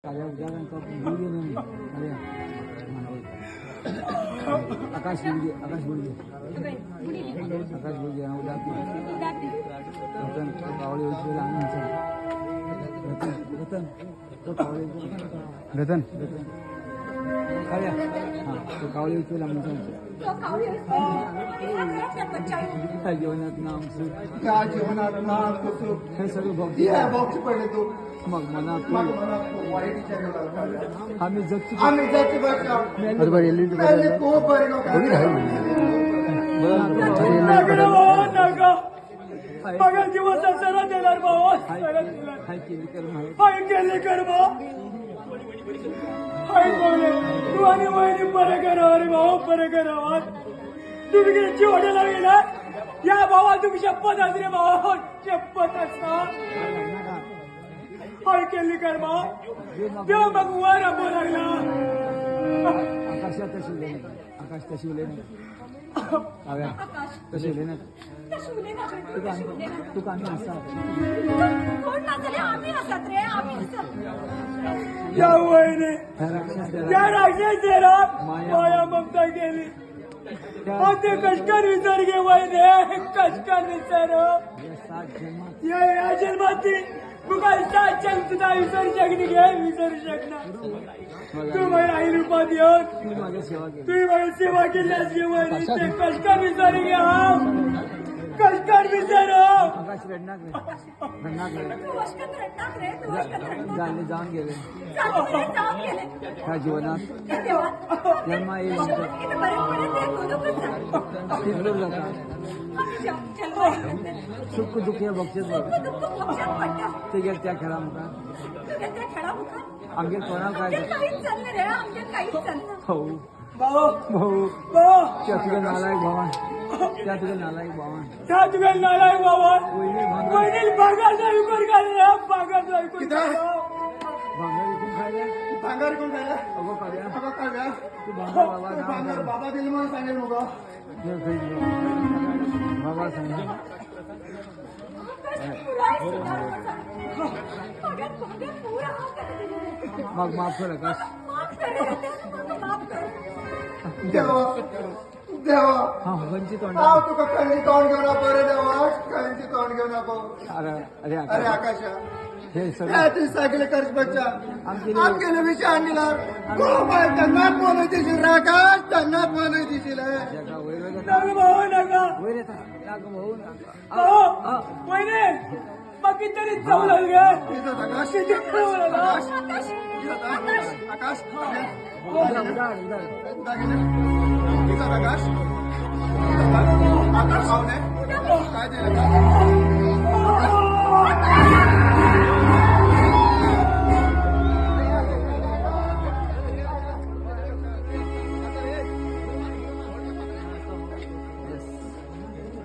आकाश बोलिए आकाश बोलिए आकाश बोलिए उदाती रतन कावळे उचलेला रतन रतन तो कावळे रतन खाया हां तो कावळे उचलेला त्या जीवनात नाम सुख त्या जीवनात नाम सुख हे सर्व भक्ती या बॉक्स पडले तू मग मनात वाईटच्या निवडाला आम्ही जगची बघा पहिले खूप बरे लोक मगर दिवस सरा देणार भावा हाय केली कर माहिती हाय केले कर भाऊ हाय बोले तू आणि वहिनी बरे करा अरे भाऊ बरे करा तुम्ही घरची हॉटेलला गेला या भावा तुम्ही शपथ रे भाऊ शपथ असता हाय केली कर भाऊ देव मग वर आपू लागला आकाशात शिवले आकाश त्या शिवले नाही शिवले ना तू का या वहिनी या राक्षस माया ममता गेली ते कष्टान विचार घे वहिनी कष्टान विचार या जन्माती तुका सुद्धा विसरू शकणे घे विसरू शकणार तू माझ्या आई रूपात येऊन तुम्ही माझी सेवा केल्यास घे वहिनी ते कष्टान विचार घ्या कष्टान विचार आकाश रडणार झाले जाऊन गेले ह्या जीवनात जन्मा येईल सुख दुःख हे बघतेच बघ ते गेल त्या खेळामुखा आमगे कोणाला काय भाऊ भाऊ त्या तुझ्या नालायक भावा त्या तुझ्या नालायक भावा त्या तुझ्या नालायक भावा वहिनी भागाचा विकर घालला भागाचा विकर भांगर विकून खायला भांगार कोण खायला अगो काढ्या अगं काढ्या तू भांगर बाबा भांगार बाबा दिली म्हणून सांगेल मग बाबा सांग मग माफ कर आकाश देवा देवा हा गंजी तोंड तुका कळली तोंड घेऊन बरे देवा कळीची तोंड घेऊन नको अरे अरे आकाशा हे सगळं तू सगळे कर्ज बच्चा आमचे विषय आणला त्यांना बोलू दिशील आकाश त्यांना बोलू दिशील भाऊ नका वहिनी मग कितीतरी चावलं घ्या आकाश आकाश आकाश आकाश काय दिलं